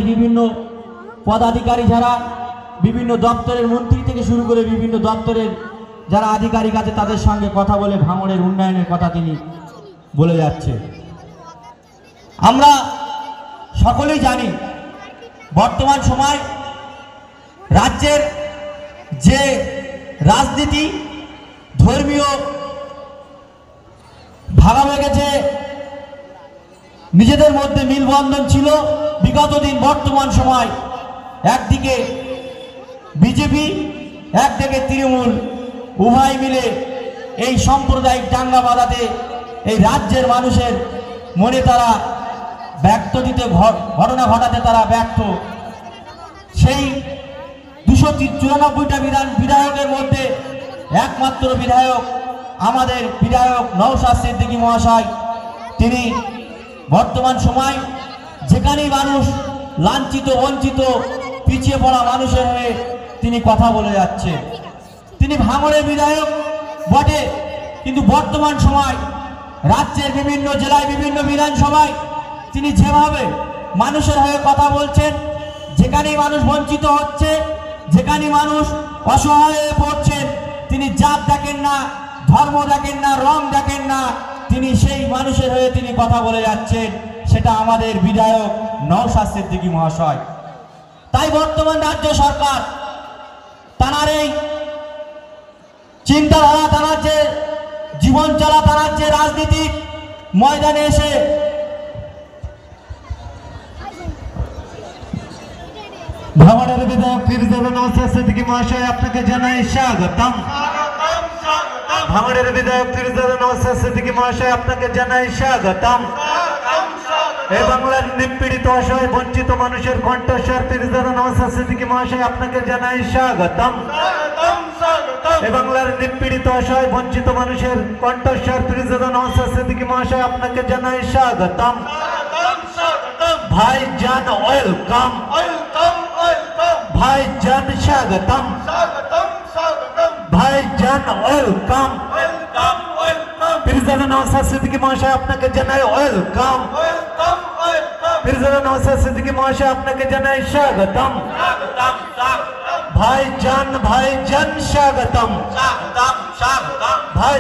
বিভিন্ন পদাধিকারী যারা বিভিন্ন দপ্তরের মন্ত্রী থেকে শুরু করে বিভিন্ন দপ্তরের যারা আধিকারিক আছে তাদের সঙ্গে কথা বলে ভাঙড়ের উন্নয়নের কথা তিনি বলে যাচ্ছে। আমরা সকলেই জানি বর্তমান সময় রাজ্যের যে রাজনীতি ধর্মীয় ভাগা হয়ে গেছে, নিজেদের মধ্যে মিলবন্ধন ছিল বিগত দিন, বর্তমান সময় একদিকে বিজেপি একদিকে তৃণমূল উভয় মিলে এই সাম্প্রদায়িক দাঙ্গা বাঁধাতে এই রাজ্যের মানুষের মনে তারা ব্যক্ত দিতে ঘটনা ঘটাতে তারা ব্যর্থ। সেই 294টা বিধায়কের মধ্যে একমাত্র বিধায়ক আমাদের বিধায়ক নওশাদ সিদ্দিকী মহাশয়, তিনি বর্তমান সময় যেখানেই মানুষ লাঞ্ছিত বঞ্চিত পিছিয়ে পড়া মানুষের হয়ে তিনি কথা বলে যাচ্ছে। তিনি ভাঙড়ের বিধায়ক বটে, কিন্তু বর্তমান সময় রাজ্যের বিভিন্ন জেলায় বিভিন্ন বিধানসভায় তিনি যেভাবে মানুষের হয়ে কথা বলছেন, যেখানেই মানুষ বঞ্চিত হচ্ছে, যেখানেই মানুষ অসহায় হয়ে পড়ছেন, তিনি জাত দেখেন না, ধর্ম দেখেন না, রং দেখেন না, তিনি সেই মানুষের হয়ে তিনি কথা বলে যাচ্ছেন। সেটা আমাদের বিধায়ক নওশাদ সিদ্দিকী মহাশয়। তাই বর্তমান রাজ্য সরকার তার এই চিন্তাধারা, তার যে জীবন চলা, তার যে রাজনীতিক ময়দানে এসে ভাঙড়ের বিধায়ক ফিরোজা নওশাদ সিদ্দিকী মহাশয় আপনাকে জানাই স্বাগতম। ভাঙড়ের বিধায়ক ফিরোজা নওশাদ সিদ্দিকী মহাশয় আপনাকে জানাই স্বাগতম। এই বাংলার নিপীড়িত অসহায় বঞ্চিত মানুষের কণ্ঠস্বর ফিরোজা নওশাদ সিদ্দিকী মহাশয় আপনাকে জানাই স্বাগতম। এই বাংলার নিপীড়িত অসহায় বঞ্চিত মানুষের কণ্ঠস্বর ফিরোজা নওশাদ সিদ্দিকী মহাশয় আপনাকে জানাই স্বাগতম। ভাইজান ওয়েলকাম, ভাইজান স্বাগতম, ভাইজান ওয়েলকাম। ফিরোজা নওশাদ সিদ্দিকী মহাশয় আপনাকে জানাই ওয়েলকাম। ফিরোজা নওশাদ সিদ্দিকী মহাশয় আপনাকে জানাই স্বাগতম। ভাইজান, ভাইজান স্বাগতম, ভাই